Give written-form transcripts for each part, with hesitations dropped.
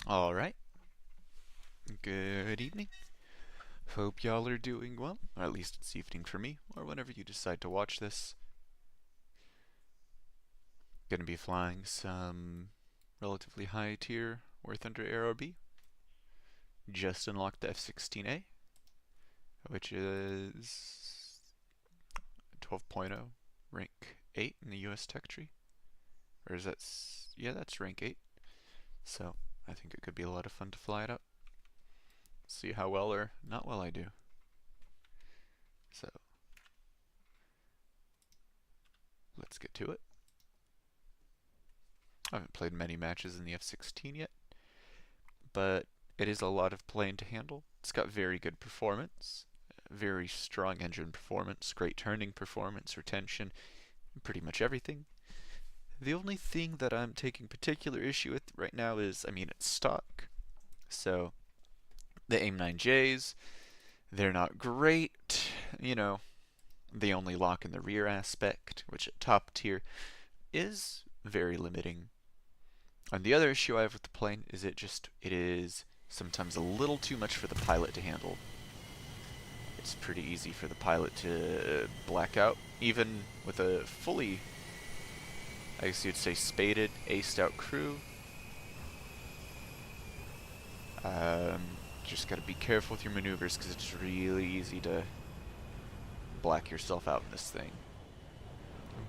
Alright, good evening. Hope y'all are doing well, or at least it's evening for me, or whenever you decide to watch this. Gonna be flying some relatively high tier warthunder ARB. Just unlocked the F-16A, which is 12.0, rank 8 in the US tech tree. Or is that, yeah, that's rank 8. So, I think it could be a lot of fun to fly it up. See how well or not well I do. So, let's get to it. I haven't played many matches in the F-16 yet, but it is a lot of plane to handle. It's got very good performance, very strong engine performance, great turning performance, retention, pretty much everything. The only thing that I'm taking particular issue with right now is, it's stock. So, the AIM-9Js, they're not great. They only lock in the rear aspect, which at top tier is very limiting. And the other issue I have with the plane is it is sometimes a little too much for the pilot to handle. It's pretty easy for the pilot to black out, even with a fully, I guess you'd say, spaded, aced out crew. Just gotta be careful with your maneuvers because it's really easy to black yourself out in this thing.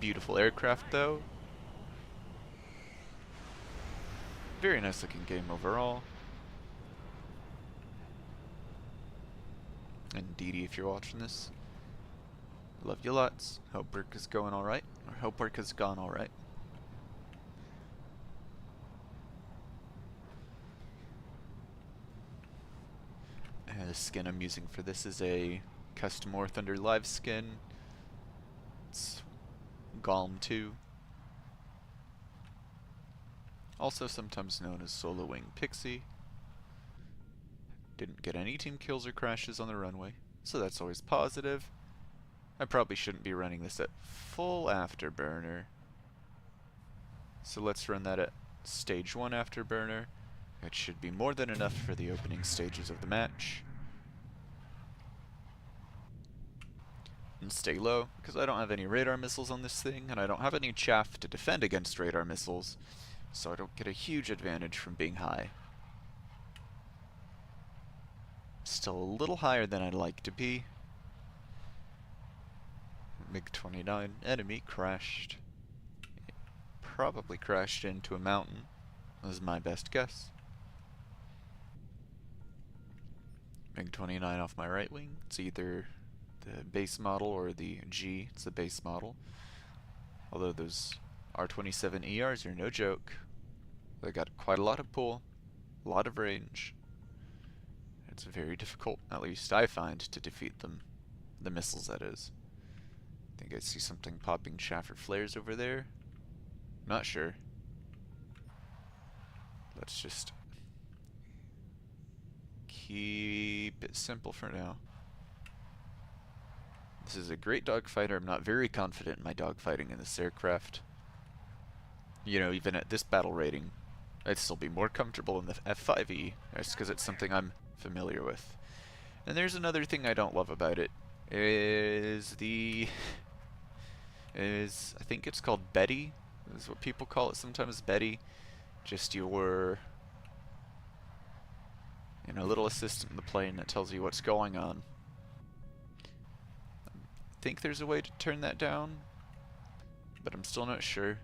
Beautiful aircraft though. Very nice looking game overall. And Dee Dee, if you're watching this, love you lots. Hope work is going alright. Or hope work has gone alright. The skin I'm using for this is a custom warthunder live skin. It's Galm 2. Also sometimes known as Solo Wing Pixie. Didn't get any team kills or crashes on the runway, so that's always positive. I probably shouldn't be running this at full afterburner. So let's run that at stage 1 afterburner. It should be more than enough for the opening stages of the match. And stay low, because I don't have any radar missiles on this thing, and I don't have any chaff to defend against radar missiles, so I don't get a huge advantage from being high. Still a little higher than I'd like to be. MiG-29 enemy crashed. Probably crashed into a mountain, is my best guess. MiG-29 off my right wing. It's either the base model or the G. It's the base model. Although those R-27ERs are no joke. They got quite a lot of pull, a lot of range. It's very difficult, at least I find, to defeat them. The missiles, that is. I think I see something popping chaff or flares over there. Not sure. Let's just keep it simple for now. This is a great dogfighter. I'm not very confident in my dogfighting in this aircraft. Even at this battle rating, I'd still be more comfortable in the F5E, just because it's something I'm familiar with. And there's another thing I don't love about it, I think it's called Betty, is what people call it sometimes, Betty. Just your, little assistant in the plane that tells you what's going on. I think there's a way to turn that down, but I'm still not sure.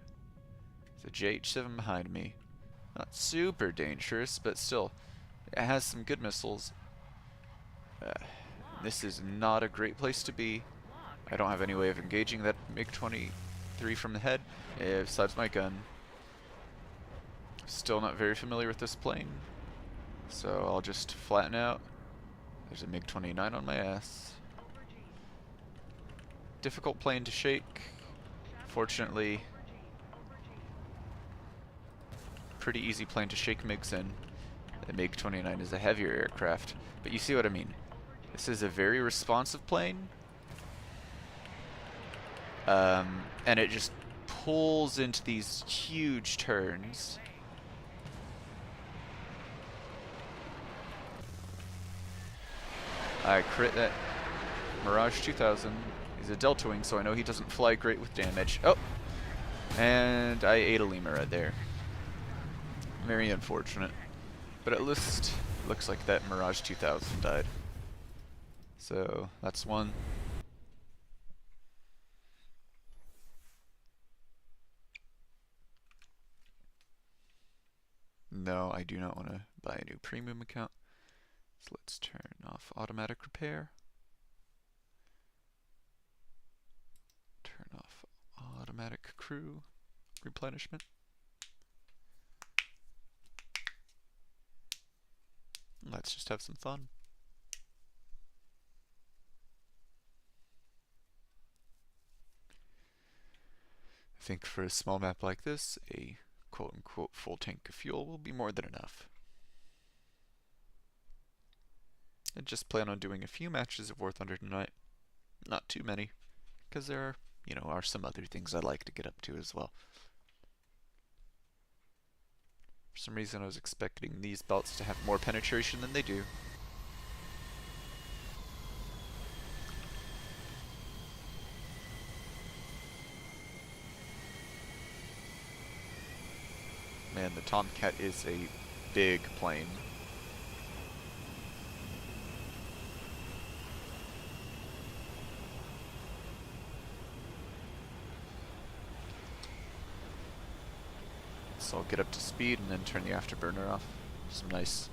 There's a JH-7 behind me. Not super dangerous, but still, it has some good missiles. This is not a great place to be. I don't have any way of engaging that MiG-23 from the head, besides my gun. Still not very familiar with this plane, so I'll just flatten out. There's a MiG-29 on my ass. Difficult plane to shake. Fortunately, pretty easy plane to shake MiGs in. The MiG-29 is a heavier aircraft, but you see what I mean. This is a very responsive plane, and it just pulls into these huge turns. I crit that Mirage 2000. He's a Delta Wing, so I know he doesn't fly great with damage. Oh! And I ate a lemur right there. Very unfortunate. But at least it looks like that Mirage 2000 died. So that's one. No, I do not want to buy a new premium account. So let's turn off automatic repair. Turn off automatic crew replenishment. Let's just have some fun. I think for a small map like this, a quote-unquote full tank of fuel will be more than enough. I just plan on doing a few matches of War Thunder tonight. Not too many, because there are, are some other things I'd like to get up to as well. For some reason I was expecting these belts to have more penetration than they do. Man, the Tomcat is a big plane. So I'll get up to speed and then turn the afterburner off. Some nice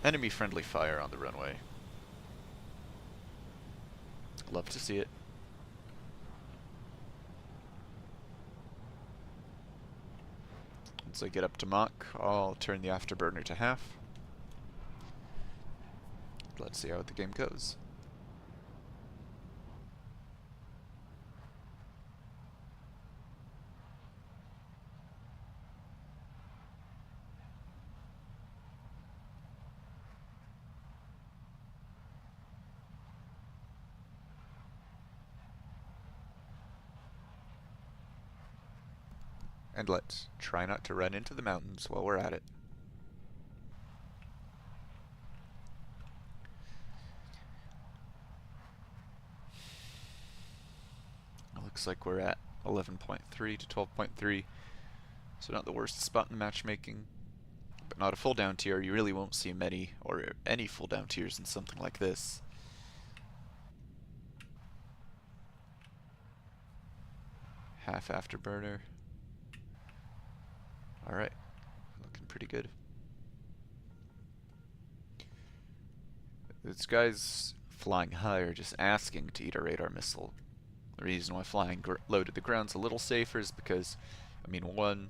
enemy-friendly fire on the runway. Love to see it. Once I get up to Mach, I'll turn the afterburner to half. Let's see how the game goes. And let's try not to run into the mountains while we're at it. Looks like we're at 11.3 to 12.3, so not the worst spot in the matchmaking, but not a full down tier. You really won't see many or any full down tiers in something like this. Half afterburner. Alright, looking pretty good. This guy's flying high are just asking to eat a radar missile. The reason why flying low to the ground's a little safer is because, one,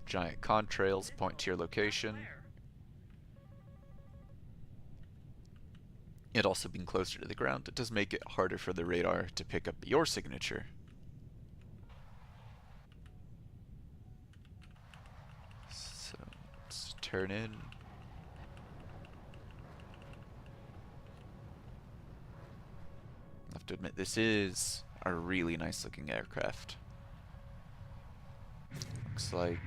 giant contrails point to your location. It also being closer to the ground, it does make it harder for the radar to pick up your signature. So let's turn in. I have to admit, this is a really nice looking aircraft. Looks like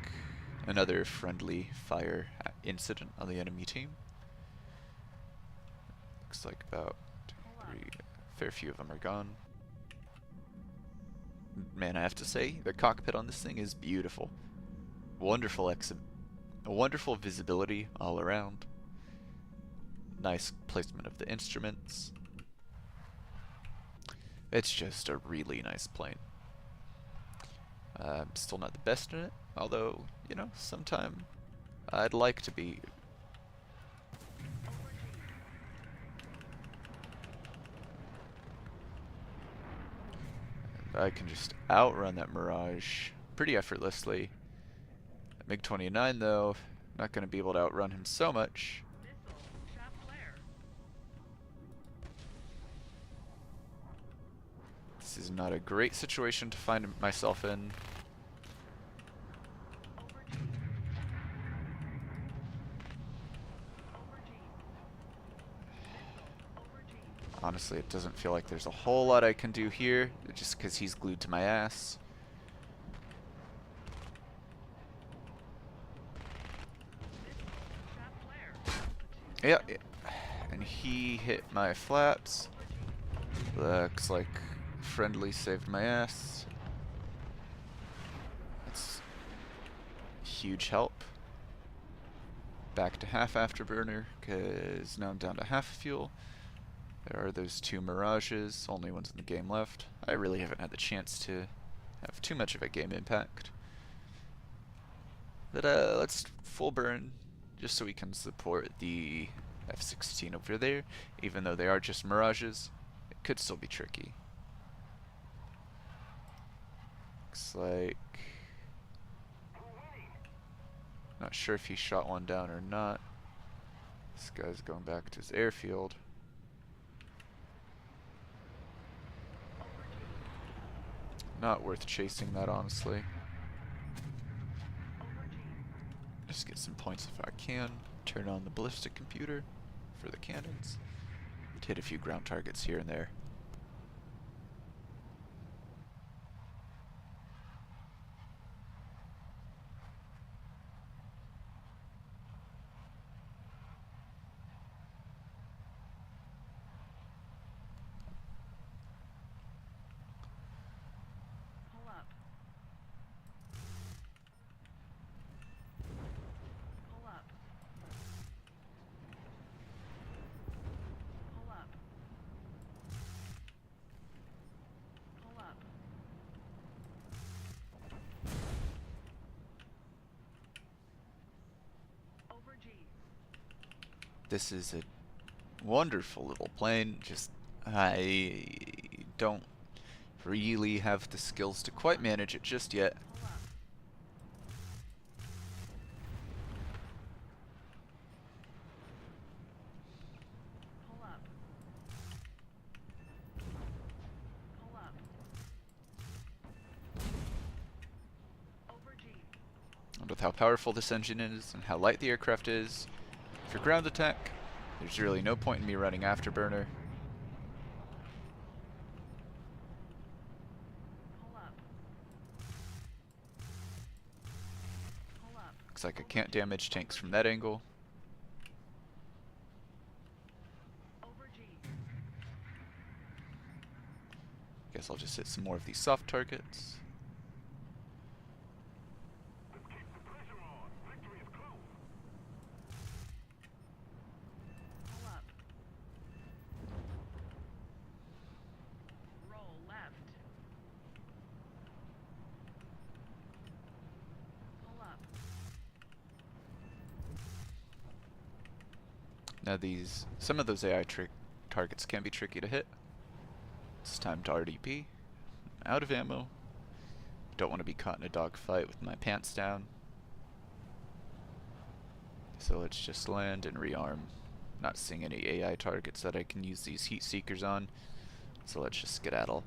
another friendly fire incident on the enemy team. Looks like about a fair few of them are gone. Man, I have to say, the cockpit on this thing is beautiful. Wonderful wonderful visibility all around. Nice placement of the instruments. It's just a really nice plane. I'm still not the best in it, although, sometime I'd like to be. I can just outrun that Mirage pretty effortlessly. MiG-29 though, not going to be able to outrun him so much. This is not a great situation to find myself in. Honestly, it doesn't feel like there's a whole lot I can do here, just because he's glued to my ass. Yeah, And he hit my flaps. Looks like friendly saved my ass. That's huge help. Back to half afterburner, because now I'm down to half fuel. There are those 2 Mirages, only ones in the game left. I really haven't had the chance to have too much of a game impact. But let's full burn, just so we can support the F-16 over there. Even though they are just Mirages, it could still be tricky. Looks like... not sure if he shot one down or not. This guy's going back to his airfield. Not worth chasing that, honestly. Just get some points if I can. Turn on the ballistic computer for the cannons. Hit a few ground targets here and there. This is a wonderful little plane, just I don't really have the skills to quite manage it just yet. And with how powerful this engine is and how light the aircraft is, for ground attack, there's really no point in me running afterburner. Looks like I can't damage tanks from that angle. Guess I'll just hit some more of these soft targets. Now some of those AI targets can be tricky to hit. It's time to RDP. Out of ammo. Don't want to be caught in a dogfight with my pants down. So let's just land and rearm. Not seeing any AI targets that I can use these heat seekers on. So let's just skedaddle.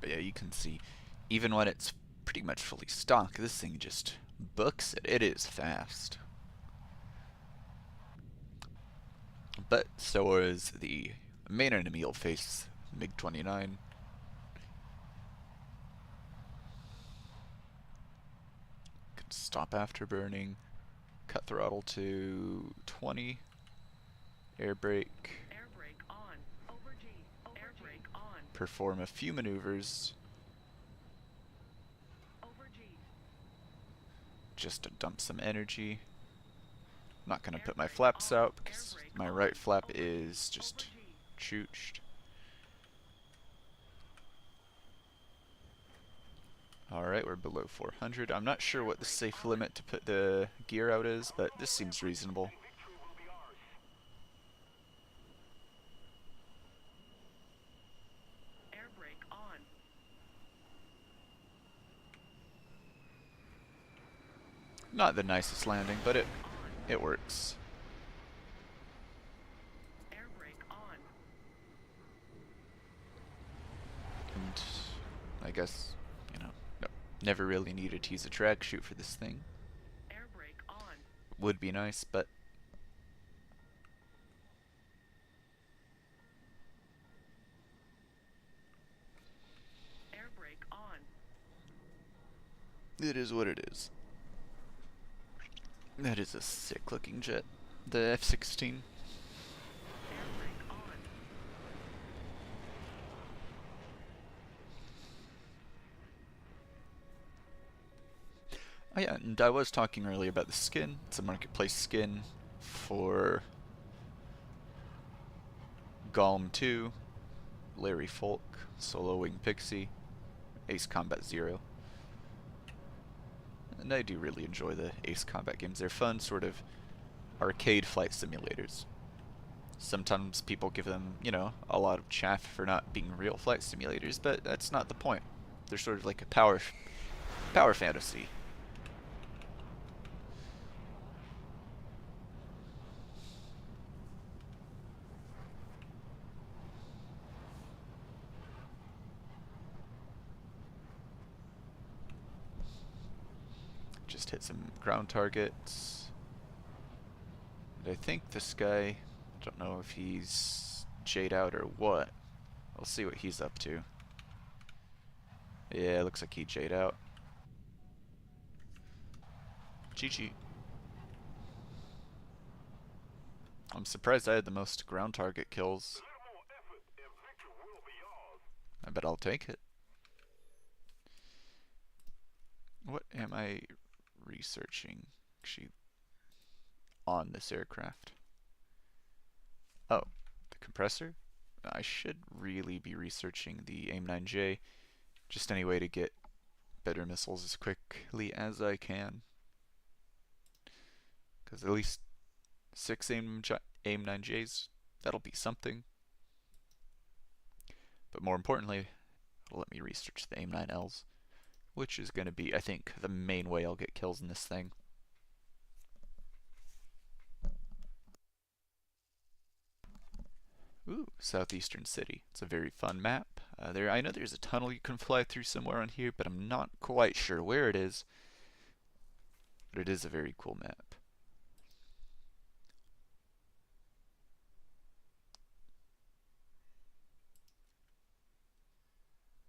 But yeah, you can see, even when it's pretty much fully stock, this thing just books it. It is fast. But so is the main enemy you'll face, MiG-29. Could stop afterburning, cut throttle to 20, air brake. Perform a few maneuvers just to dump some energy. Not gonna put my flaps out because my right flap is just chooched. Alright, we're below 400. I'm not sure what the safe limit to put the gear out is, but this seems reasonable. Not the nicest landing, but it works. I guess, you know, no, never really needed to use a track shoot for this thing. Air brake on. Would be nice, but Air brake on. it is what it is. That is a sick looking jet. The F-16. Air brake on. Oh yeah, and I was talking earlier about the skin. It's a marketplace skin for Golem 2, Larry Folk, Solo Wing Pixie, Ace Combat Zero. And I do really enjoy the Ace Combat games. They're fun, sort of arcade flight simulators. Sometimes people give them, you know, a lot of chaff for not being real flight simulators, but that's not the point. They're sort of like a power fantasy. Just hit some ground targets. And I think this guy, don't know if he's Jade out or what. We'll see what he's up to. Yeah, looks like he Jade out. GG. I'm surprised I had the most ground target kills. I bet I'll take it. What am I researching actually on this aircraft? Oh, the compressor? I should really be researching the AIM-9J. Just any way to get better missiles as quickly as I can. Because at least 6 AIM-9Js, that'll be something. But more importantly, it'll let me research the AIM-9Ls, which is going to be, I think, the main way I'll get kills in this thing. Ooh, Southeastern City. It's a very fun map. I know there's a tunnel you can fly through somewhere on here, but I'm not quite sure where it is. But it is a very cool map.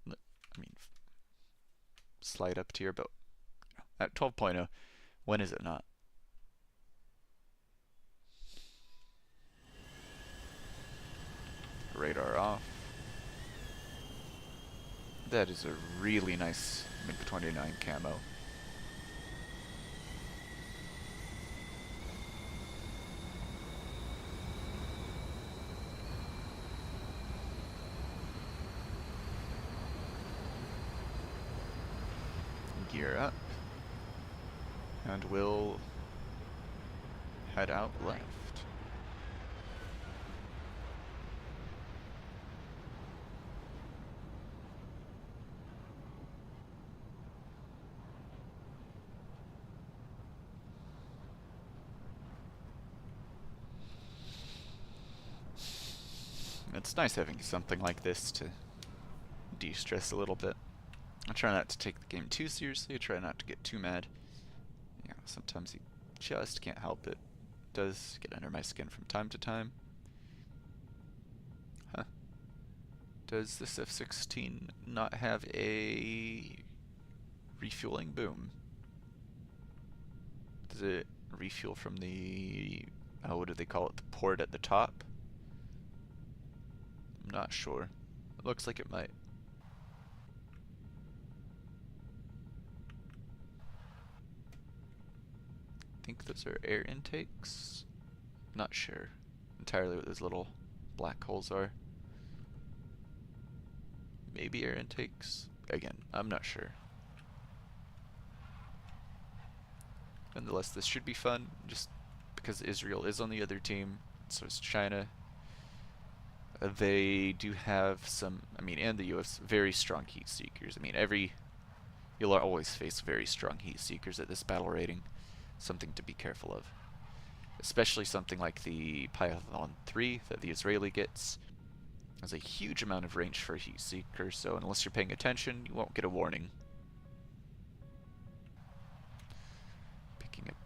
I mean, slide up to your boat. At 12.0, when is it not? Radar off. That is a really nice MiG-29 camo. Gear up. And we'll head out left. It's nice having something like this to de-stress a little bit. I try not to take the game too seriously, I try not to get too mad. You know, sometimes you just can't help it. It does get under my skin from time to time. Huh. Does this F-16 not have a refueling boom? Does it refuel from the, what do they call it, the port at the top? I'm not sure. It looks like it might. I think those are air intakes. Not sure entirely what those little black holes are. Maybe air intakes? Again, I'm not sure. Nonetheless, this should be fun, just because Israel is on the other team, so is China. They do have some, I mean, and the US, very strong heat seekers. I mean, you'll always face very strong heat seekers at this battle rating. Something to be careful of. Especially something like the Python 3 that the Israeli gets. Has a huge amount of range for a heat seeker, so unless you're paying attention, you won't get a warning. Picking up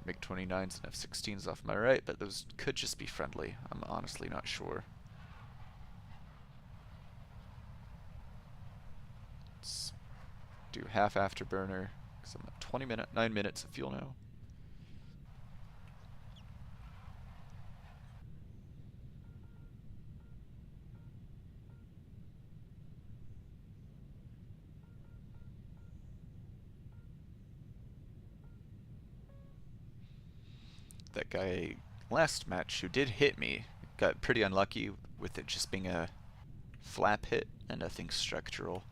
MiG-29s and F-16s off my right, but those could just be friendly. I'm honestly not sure. Let's do half afterburner, because I'm at 9 minutes of fuel now. That guy last match who did hit me got pretty unlucky with it just being a flap hit and nothing structural.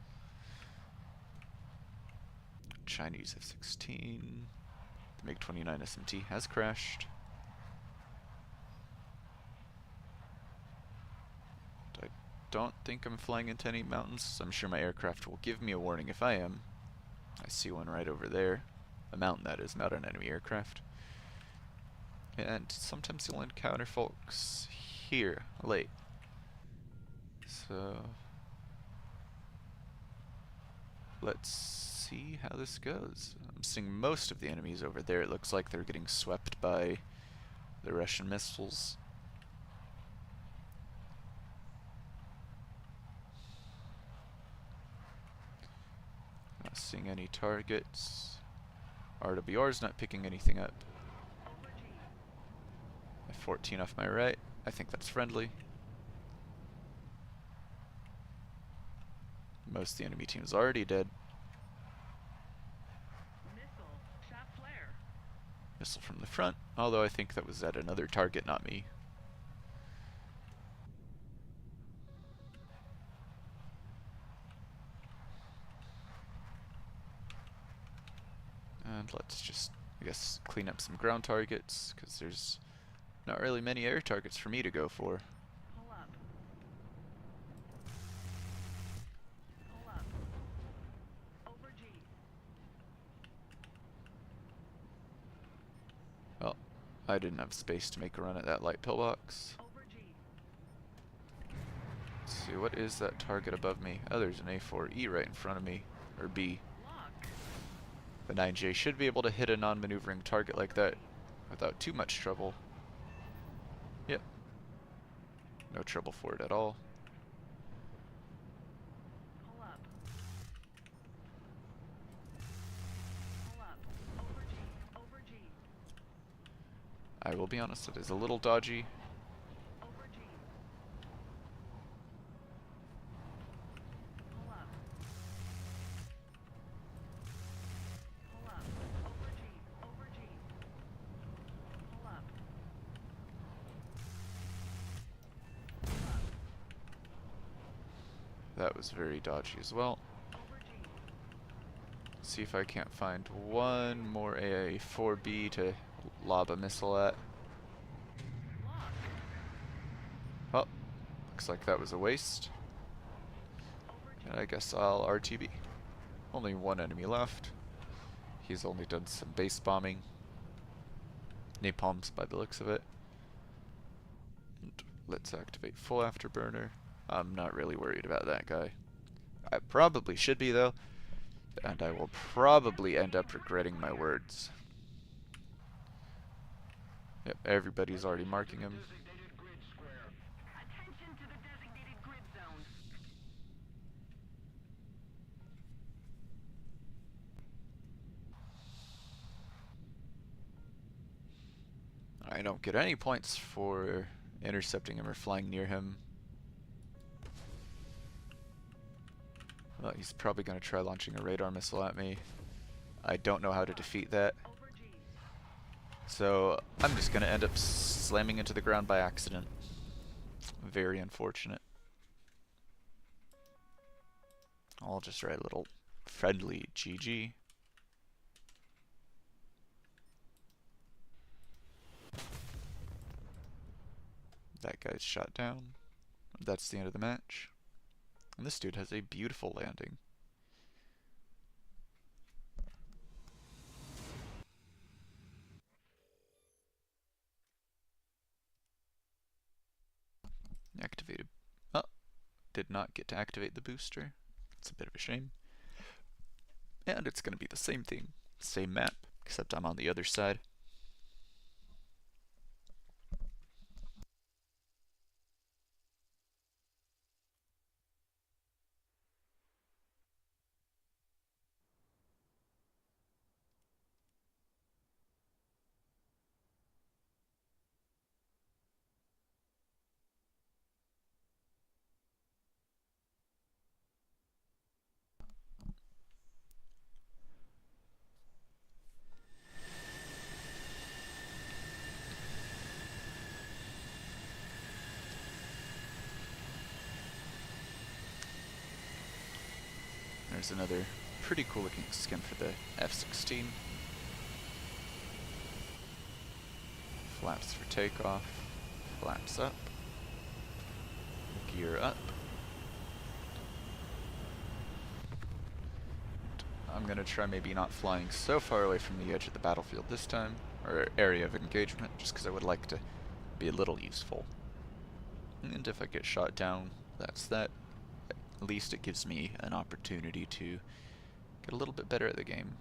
Chinese F-16. The MiG-29 SMT has crashed. I don't think I'm flying into any mountains. I'm sure my aircraft will give me a warning if I am. I see one right over there. A mountain, that is, not an enemy aircraft. And sometimes you'll encounter folks here late. So let's see how this goes. I'm seeing most of the enemies over there. It looks like they're getting swept by the Russian missiles. Not seeing any targets. RWR's not picking anything up. F-14 off my right. I think that's friendly. Most of the enemy team is already dead. Missile. Shot flare. Missile from the front, although I think that was at another target, not me. And let's just, I guess, clean up some ground targets, because there's not really many air targets for me to go for. Pull up. Pull up. Over G. Well, I didn't have space to make a run at that light pillbox. Over G. Let's see, what is that target above me? Oh, there's an A4E right in front of me, or B. Lock. The 9J should be able to hit a non-maneuvering target like that without too much trouble. Yep. No trouble for it at all. Pull up. Pull up. Over G. Over G. I will be honest, it is a little dodgy. Over G. Pull up. Pull up. Over G. Over G. Pull up. Pull up. That was very dodgy as well. Over G. See if I can't find one more AA-4B to lob a missile at. Lock. Well, looks like that was a waste. Over G. And I guess I'll RTB. Only one enemy left. He's only done some base bombing. Napalms by the looks of it. And let's activate full afterburner. I'm not really worried about that guy. I probably should be though. And I will probably end up regretting my words. Yep, everybody's already marking him. Attention to the designated grid zone. I don't get any points for intercepting him or flying near him. Well, he's probably going to try launching a radar missile at me. I don't know how to defeat that. Over G. So I'm just going to end up slamming into the ground by accident. Very unfortunate. I'll just write a little friendly GG. That guy's shot down. That's the end of the match. And this dude has a beautiful landing. Activated did not get to activate the booster. It's a bit of a shame. And it's going to be the same thing, same map, except I'm on the other side. There's another pretty cool looking skin for the F-16. Flaps for takeoff, flaps up, gear up. I'm gonna try maybe not flying so far away from the edge of the battlefield this time, or area of engagement, just because I would like to be a little useful. And if I get shot down, that's that. At least it gives me an opportunity to get a little bit better at the game.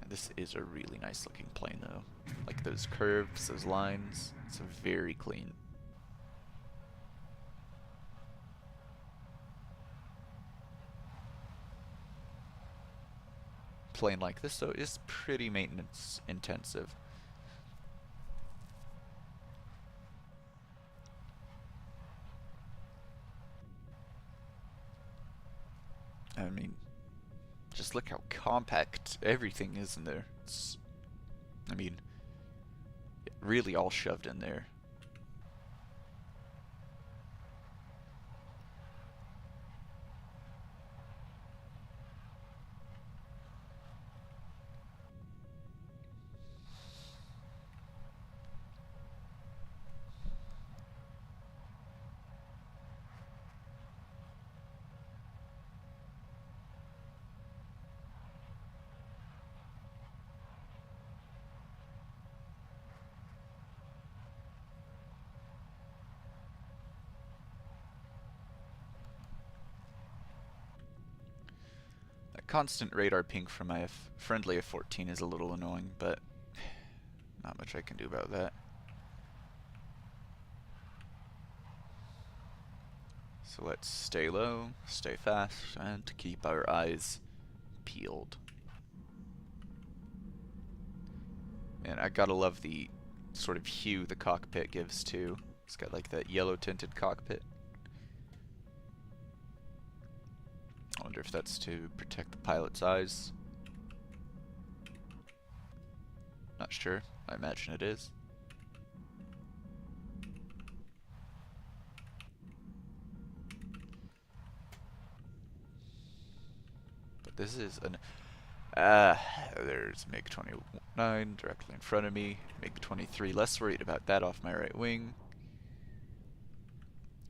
And this is a really nice looking plane though. Like those curves, those lines, it's very clean. Plane like this though is pretty maintenance intensive. I mean, just look how compact everything is in there. I mean, really all shoved in there. Constant radar ping from my friendly F-14 is a little annoying, but not much I can do about that. So let's stay low, stay fast, and keep our eyes peeled. And I gotta love the sort of hue the cockpit gives too. It's got like that yellow tinted cockpit. I wonder if that's to protect the pilot's eyes. Not sure. I imagine it is. But this is an... there's MiG-29 directly in front of me. MiG-23, less worried about that off my right wing.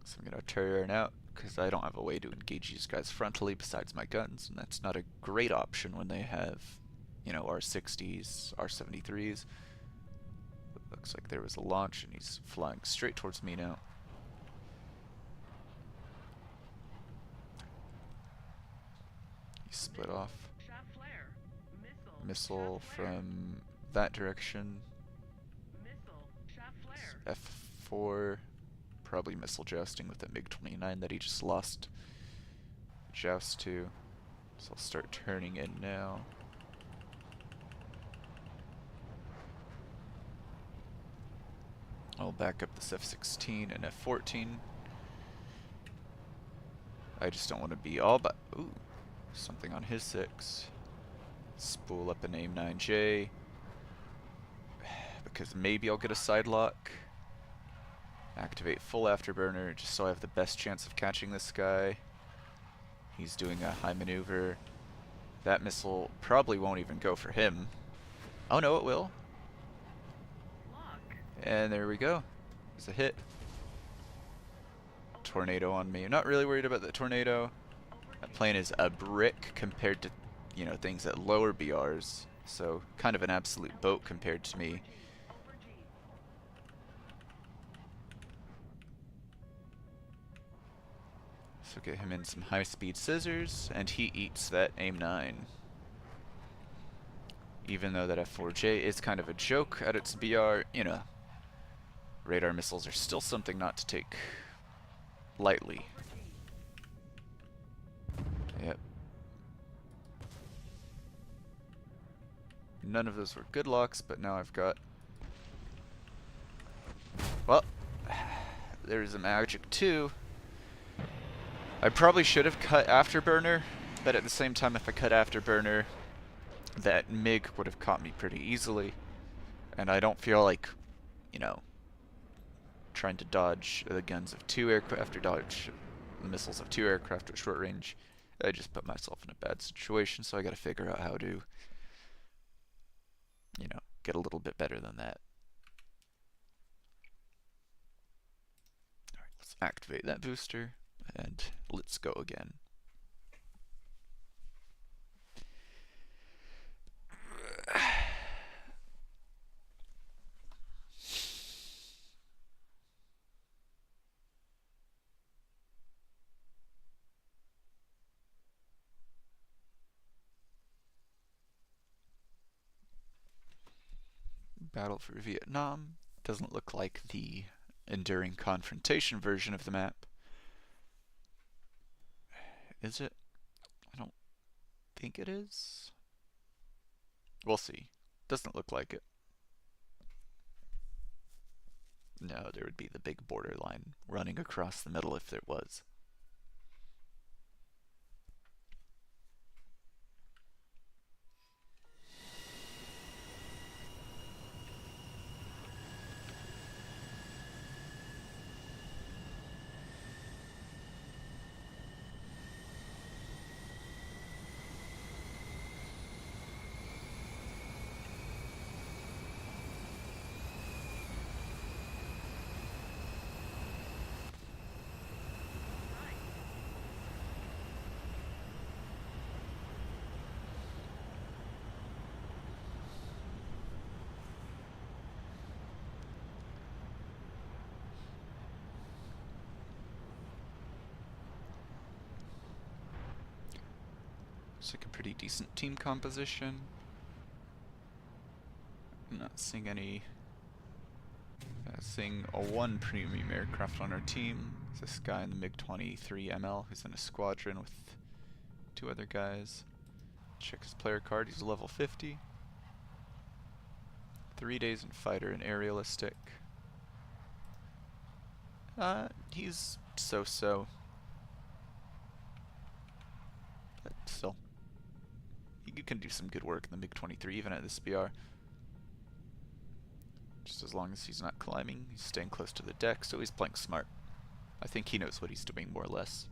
So I'm gonna turn out, because I don't have a way to engage these guys frontally besides my guns, and that's not a great option when they have, you know, R-60s, R-73s. Looks like there was a launch, and he's flying straight towards me now. He split off. Missile from that direction. F4. Probably missile jousting with the MiG-29 that he just lost joust to. So I'll start turning in now. I'll back up this F-16 and F-14. I just don't want to be all but... Ooh, something on his 6. Spool up an AIM-9J. Because maybe I'll get a side lock. Activate full afterburner just so I have the best chance of catching this guy. He's doing a high maneuver. That missile probably won't even go for him. Oh no, it will. And there we go. It's a hit. Tornado on me. I'm not really worried about the tornado. That plane is a brick compared to, you know, things at lower BRs. So kind of an absolute boat compared to me. So get him in some high-speed scissors, and he eats that AIM-9. Even though that F4J is kind of a joke at its BR, you know, radar missiles are still something not to take lightly. Yep. None of those were good locks, but now I've got... Well, there's a magic too. I probably should have cut Afterburner, but at the same time, if I cut Afterburner, that MiG would have caught me pretty easily. And I don't feel like, you know, trying to dodge the guns of 2 aircraft or dodge the missiles of 2 aircraft at short range. I just put myself in a bad situation, so I gotta figure out how to, you know, get a little bit better than that. Alright, let's activate that booster, and let's go again. Battle for Vietnam doesn't look like the enduring confrontation version of the map. Is it? I don't think it is. We'll see. Doesn't look like it. No, there would be the big borderline running across the middle if there was. Looks like a pretty decent team composition. I'm not seeing any... seeing a 1 premium aircraft on our team. This guy in the MiG-23 ML who's in a squadron with 2 other guys. Check his player card, he's level 50. 3 days in fighter and aerialistic. He's so-so. But still. You can do some good work in the MiG-23 even at this BR. Just as long as he's not climbing, he's staying close to the deck, so he's playing smart. I think he knows what he's doing more or less.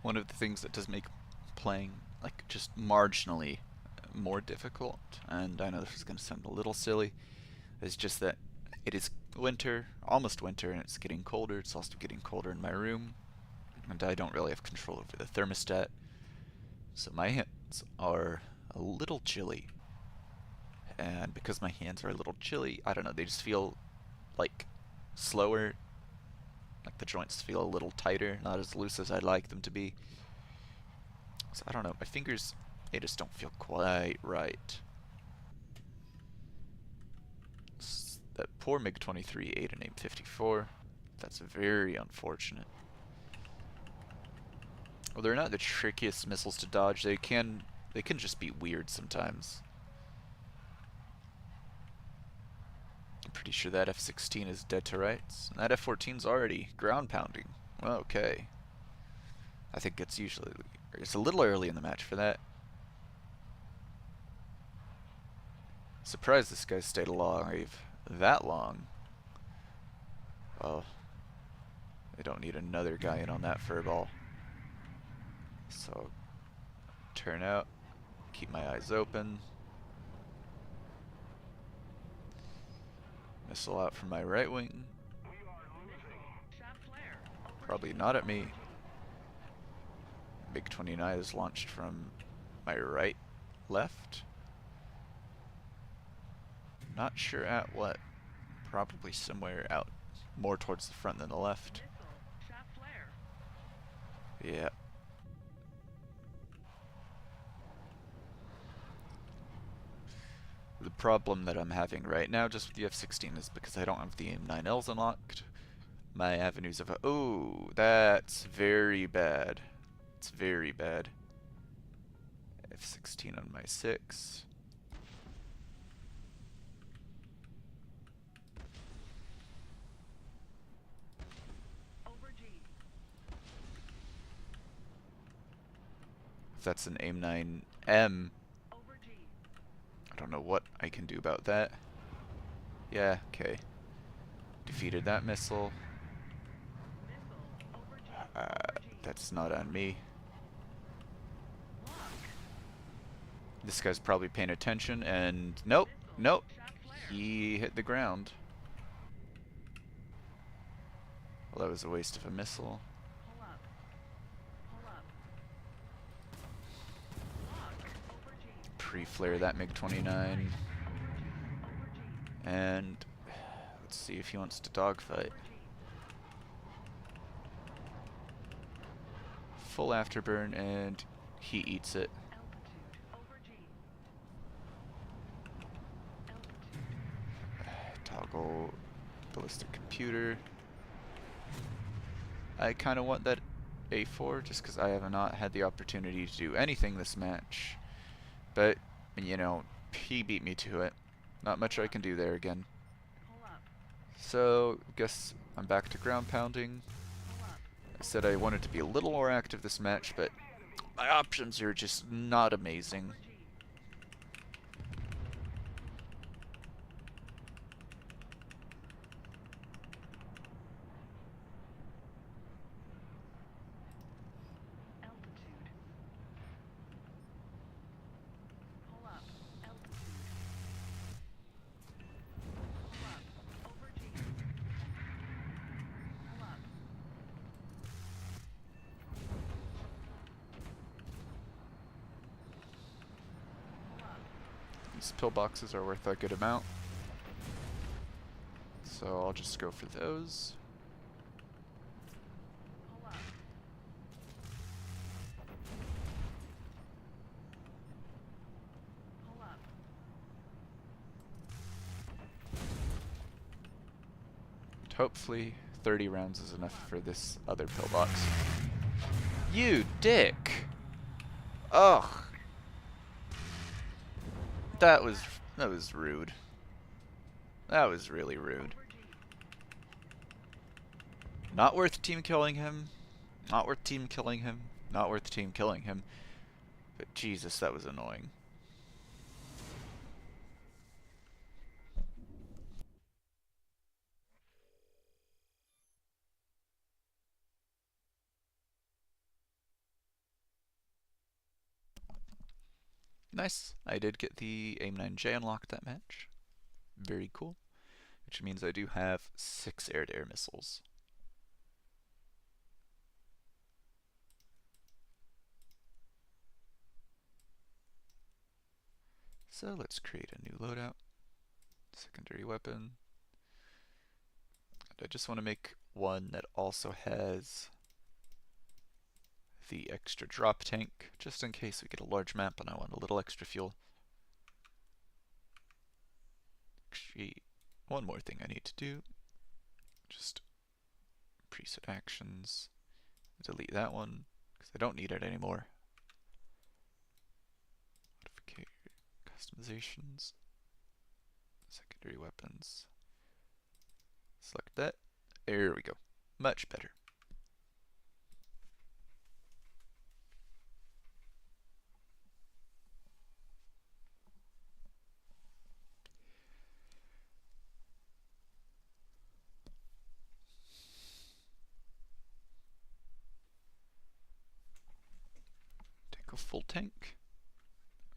One of the things that does make playing like just marginally more difficult, and I know this is going to sound a little silly, is just that it is winter, almost winter, and it's getting colder. It's also getting colder in my room, and I don't really have control over the thermostat, so my hands are a little chilly. And because my hands are a little chilly, I don't know, they just feel like slower. Like the joints feel a little tighter, not as loose as I'd like them to be. So I don't know, my fingers, they just don't feel quite right. That poor MiG-23 ate an AIM-54. That's very unfortunate. Well, they're not the trickiest missiles to dodge. They can just be weird sometimes. I'm pretty sure that F-16 is dead to rights. And that F-14's already ground pounding. Well, okay. I think it's a little early in the match for that. Surprised this guy stayed alive that long. Well, they don't need another guy in on that furball. So, turn out, keep my eyes open. Missile out from my right wing. Shot flare. Probably not at me. MiG-29 is launched from my right, left. Not sure at what. Probably somewhere out more towards the front than the left. Missile. Shot flare. Yeah. The problem that I'm having right now just with the F-16 is because I don't have the AIM-9Ls unlocked. My avenues of... Oh, that's very bad. It's very bad. F-16 on my 6. Over G. If that's an AIM-9M, Over G. I don't know what I can do about that. Yeah, okay. Defeated that missile. Missile. Over G. Over G. That's not on me. Lock. This guy's probably paying attention, and nope, Missile. nope. Shot flare. He hit the ground. Well, that was a waste of a missile. Pull up. Pull up. Lock. Over G. Pre-flare that MiG-29. Over G. Over G. And let's see if he wants to dogfight. Over G. Full afterburn, and he eats it. Altitude. Over G. Altitude. Toggle ballistic computer. I kind of want that A4 just because I have not had the opportunity to do anything this match. But, you know, he beat me to it. Not much I can do there again. Pull up. So, guess I'm back to ground pounding. Pull up. I said I wanted to be a little more active this match, but my options are just not amazing. Over G. Altitude. Pull up. Altitude. Pull up. Over G. Pull up. Pull up. These pillboxes are worth a good amount. So I'll just go for those. Pull up. Pull up. And hopefully 30 rounds is enough for this other pillbox. You dick! Ugh. That was rude. That was really rude. Over G. Not worth team killing him. Not worth team killing him. Not worth team killing him. But Jesus, that was annoying. Nice. I did get the AIM-9J unlocked that match. Very cool. Which means I do have 6 air-to-air missiles. So let's create a new loadout. Secondary weapon. And I just want to make one that also has the extra drop tank, just in case we get a large map and I want a little extra fuel. Actually, one more thing I need to do. Just preset actions. Delete that one, because I don't need it anymore. Customizations, secondary weapons. Select that. There we go. Much better. Take a full tank.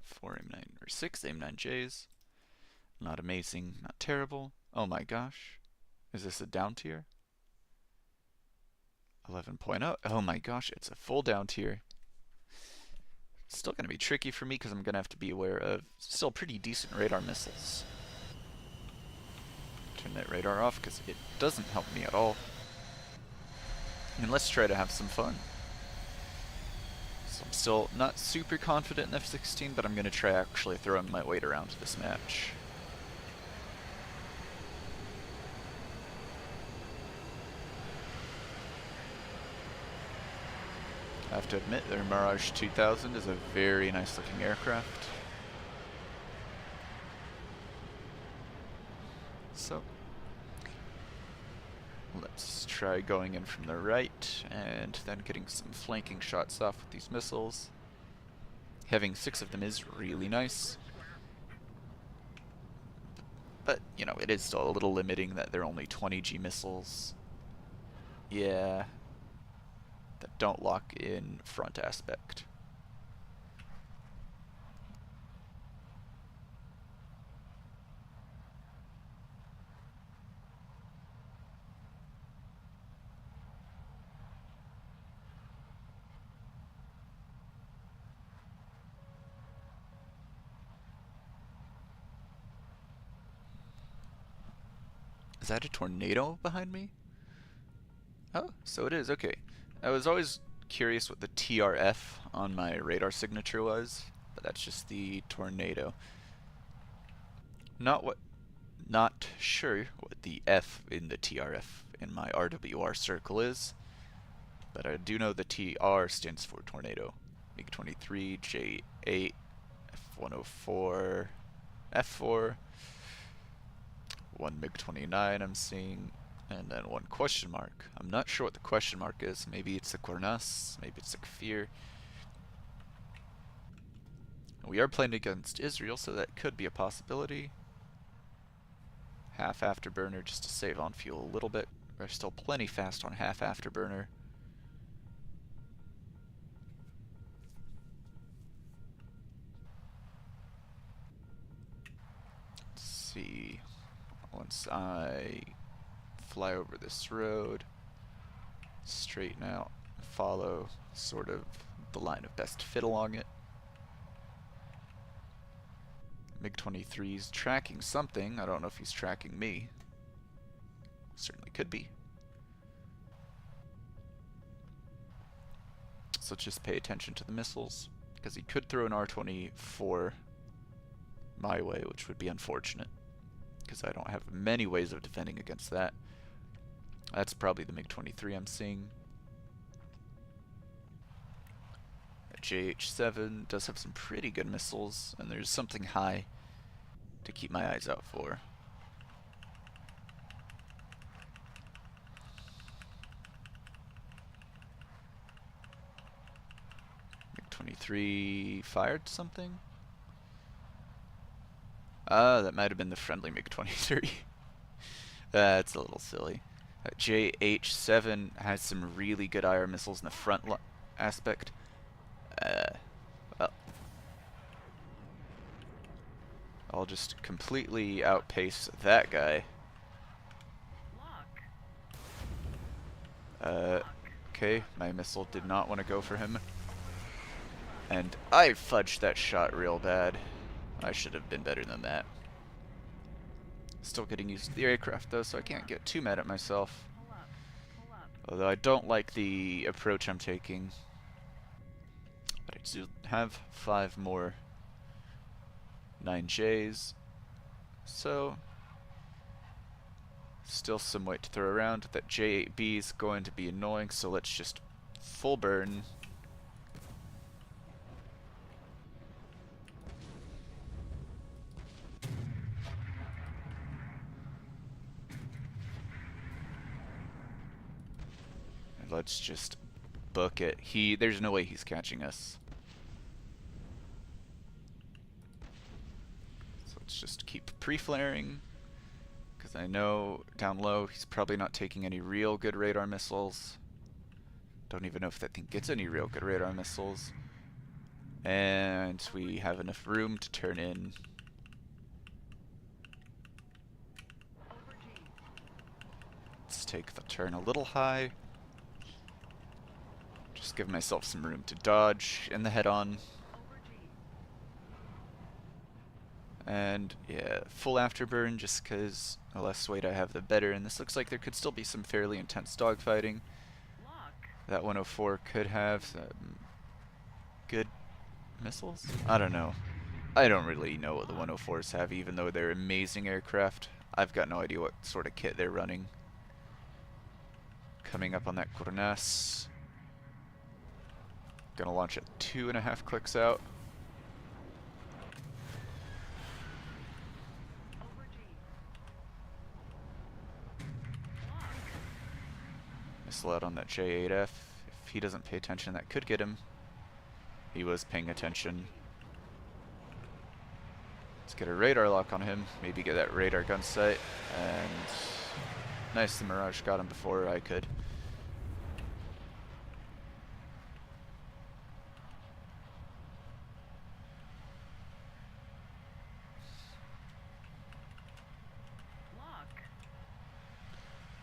4 M9 or 6 M9Js. Not amazing, not terrible. Oh my gosh. Is this a down tier? 11.0. Oh my gosh, it's a full down tier. It's still going to be tricky for me because I'm going to have to be aware of still pretty decent radar missiles. Turn that radar off because it doesn't help me at all. And let's try to have some fun. So I'm still not super confident in F-16, but I'm going to try actually throwing my weight around this match. I have to admit, their Mirage 2000 is a very nice looking aircraft. So, let's try going in from the right and then getting some flanking shots off with these missiles. Having 6 of them is really nice. But, you know, it is still a little limiting that they're only 20G missiles. Yeah. That don't lock in front aspect. Is that a tornado behind me? Oh, so it is, okay. I was always curious what the TRF on my radar signature was, but that's just the tornado. Not sure what the F in the TRF in my RWR circle is, but I do know the TR stands for tornado. MiG-23, J8, F-104, F4, one MiG-29 I'm seeing, and then one question mark. I'm not sure what the question mark is. Maybe it's a Cornas, maybe it's a Kfir. We are playing against Israel, so that could be a possibility. Half afterburner just to save on fuel a little bit. We're still plenty fast on half afterburner. Let's see. Once I fly over this road, straighten out, follow sort of the line of best fit along it. MiG-23's tracking something. I don't know if he's tracking me. Certainly could be. So let's just pay attention to the missiles, because he could throw an R-24 my way, which would be unfortunate, because I don't have many ways of defending against that. That's probably the MiG-23 I'm seeing. JH-7 does have some pretty good missiles, and there's something high to keep my eyes out for. MiG-23 fired something? That might have been the friendly MiG-23. That's a little silly. JH-7 has some really good IR missiles in the front aspect. Well, I'll just completely outpace that guy. Okay, my missile did not want to go for him. And I fudged that shot real bad. I should have been better than that. Still getting used to the aircraft though, so I can't get too mad at myself. Although I don't like the approach I'm taking. But I do have 5 more 9Js, so still some weight to throw around. That J8B is going to be annoying, so let's just full burn Let's just book it. There's no way he's catching us. So let's just keep pre-flaring. Because I know down low he's probably not taking any real good radar missiles. Don't even know if that thing gets any real good radar missiles. And we have enough room to turn in. Let's take the turn a little high. Just give myself some room to dodge in the head-on. And yeah, full afterburn just because the less weight I have the better. And this looks like there could still be some fairly intense dogfighting. That 104 could have some good missiles? I don't know. I don't really know what the 104s have, even though they're amazing aircraft. I've got no idea what sort of kit they're running. Coming up on that Cornas. Gonna launch at 2.5 clicks out. Missile out on that J8F. If he doesn't pay attention, that could get him. He was paying attention. Let's get a radar lock on him. Maybe get that radar gun sight. And nice, the Mirage got him before I could.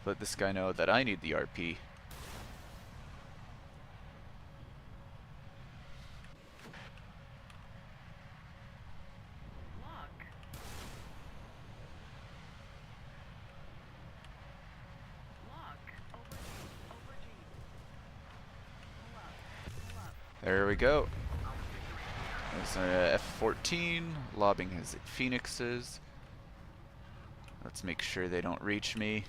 Let this guy know that I need the RP. There we go. There's an F-14 lobbing his Phoenixes. Let's make sure they don't reach me.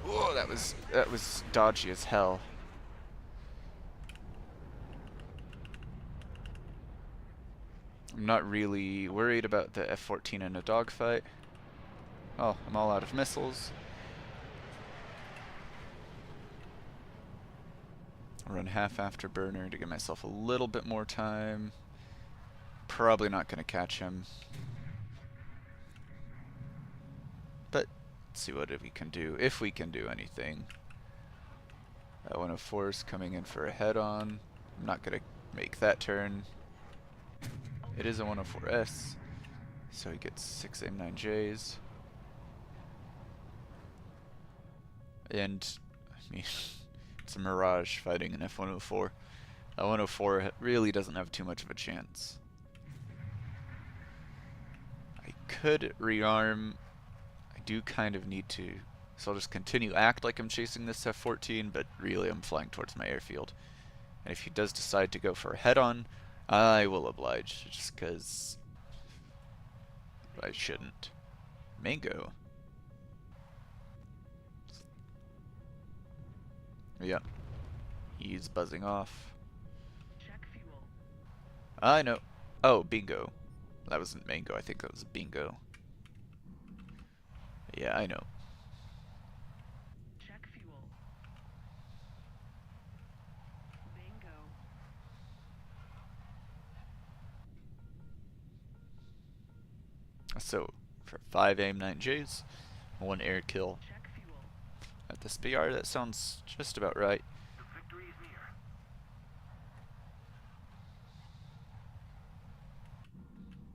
Whoa, that was dodgy as hell. I'm not really worried about the F-14 in a dogfight. Oh, I'm all out of missiles. Run half afterburner to give myself a little bit more time. Probably not going to catch him. But let's see what we can do, if we can do anything. That 104 is coming in for a head-on. I'm not going to make that turn. It is a 104S, so he gets 6 M9Js. And, I mean, it's a Mirage fighting an F-104. A 104 really doesn't have too much of a chance. I could rearm. I do kind of need to. So I'll just continue act like I'm chasing this F-14, but really I'm flying towards my airfield. And if he does decide to go for a head-on, I will oblige, just because I shouldn't. Mango. Yeah. He's buzzing off. Check fuel. I know. Oh, bingo. That wasn't mango, I think that was bingo. Yeah, I know. Check fuel. Bingo. So, for 5 AIM-9Js, 1 air kill Check fuel. at this BR, that sounds just about right. The victory is near.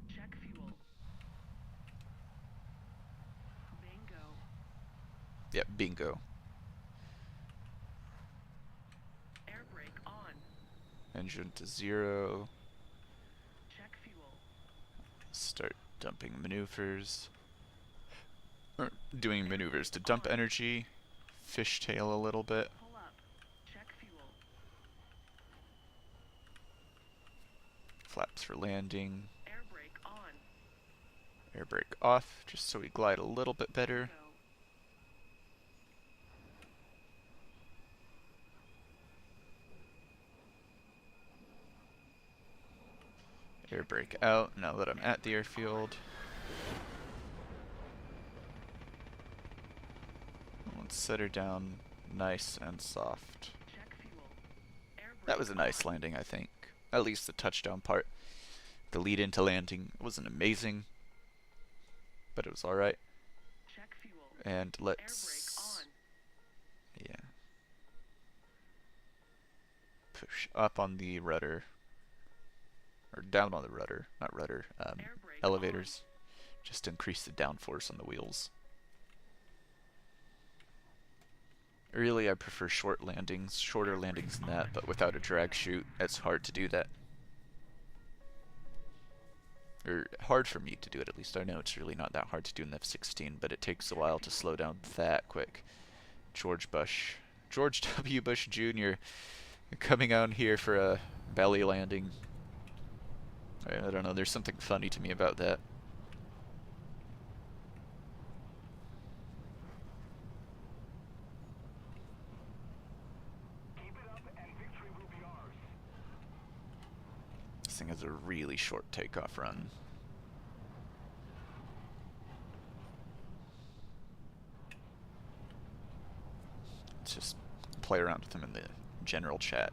Check fuel. Bingo. Yep, bingo. Air brake on. Engine to 0. Check fuel. Start dumping maneuvers. Or doing maneuvers to dump energy. Fishtail a little bit. Pull up. Check fuel. Flaps for landing. Air brake on. Air brake off, just so we glide a little bit better. Bingo. Air brake out, now that I'm at the airfield. set her down nice and soft. Check fuel. Air That brake was a nice on. landing, I think. At least the touchdown part. The lead into landing wasn't amazing, but it was alright. Check fuel. And Air brake let's, on. yeah, push up on the rudder, or down on the rudder, not rudder, Air brake elevators, just to increase the downforce on the wheels. Really, I prefer shorter landings than that, but without a drag chute, it's hard to do that. Or hard for me to do it, at least. I know it's really not that hard to do in the F-16, but it takes a while to slow down that quick. George W. Bush Jr. coming out here for a belly landing. I don't know, there's something funny to me about that. This thing has a really short takeoff run. Let's just play around with him in the general chat.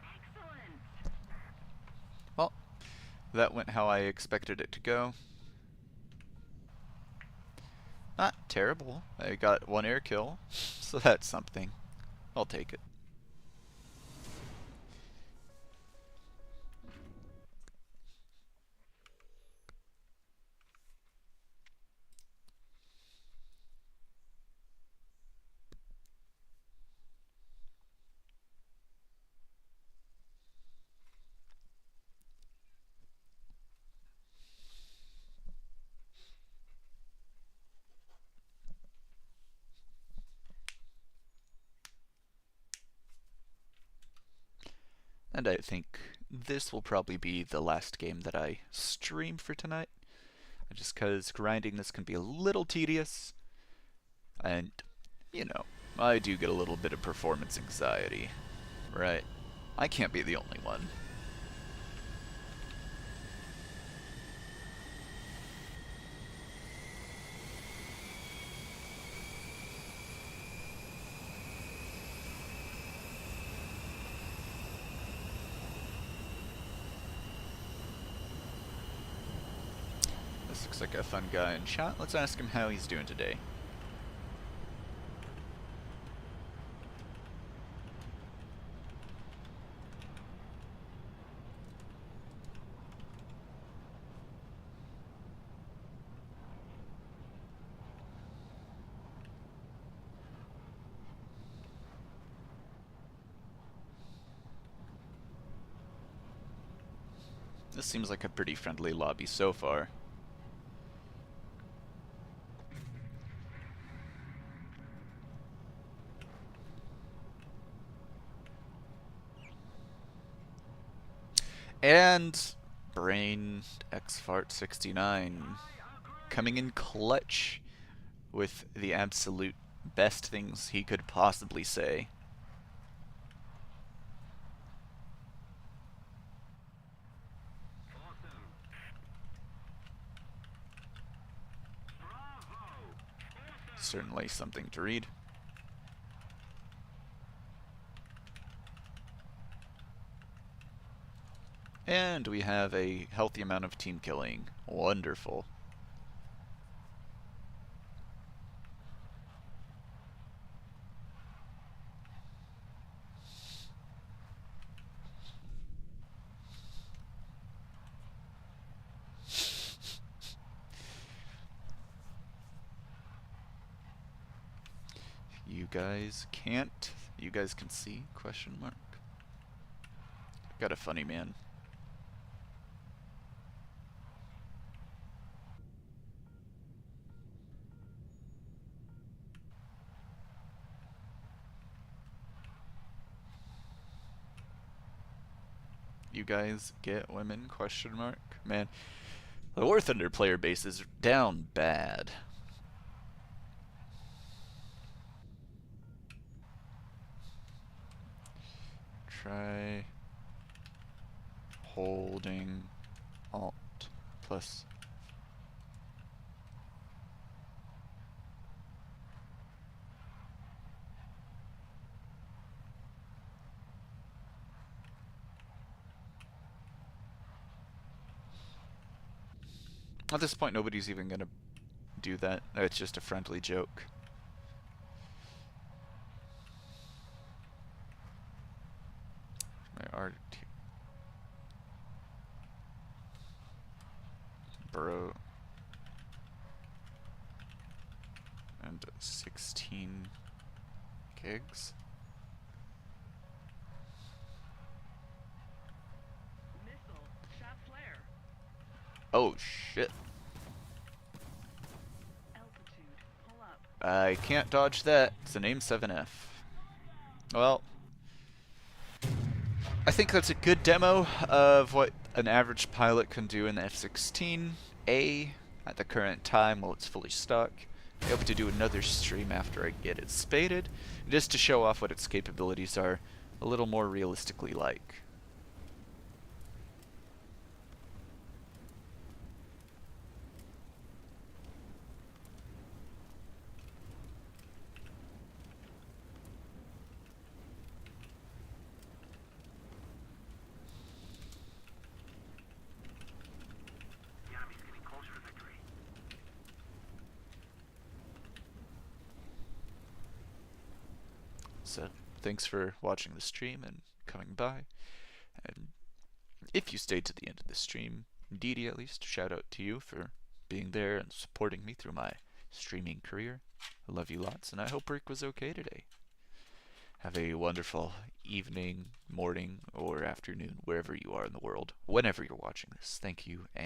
Excellent. Well, that went how I expected it to go. Not terrible. I got one air kill, so that's something. I'll take it. And I think this will probably be the last game that I stream for tonight. Just because grinding this can be a little tedious. And, you know, I do get a little bit of performance anxiety, right? I can't be the only one. This looks like a fun guy in chat. Let's ask him how he's doing today. This seems like a pretty friendly lobby so far. And Brain Xfart 69 coming in clutch with the absolute best things he could possibly say. Certainly something to read. And we have a healthy amount of team killing. Wonderful. You guys can't? You guys can see? Question mark. Got a funny man. You guys get women? Question mark. Man, the warthunder player base is down bad. Try holding Alt plus. At this point, nobody's even gonna do that. It's just a friendly joke. My art burrow and 16 gigs. Missile. Shot flare. Oh shit. Altitude. Pull up. I can't dodge that. It's an AIM-7F. Well, I think that's a good demo of what an average pilot can do in the F-16A at the current time while it's fully stuck. I hope to do another stream after I get it spaded, just to show off what its capabilities are a little more realistically like. So, thanks for watching the stream and coming by. And if you stayed to the end of the stream, Didi at least, shout out to you for being there and supporting me through my streaming career. I love you lots, and I hope work was okay today. Have a wonderful evening, morning, or afternoon, wherever you are in the world, whenever you're watching this. Thank you, and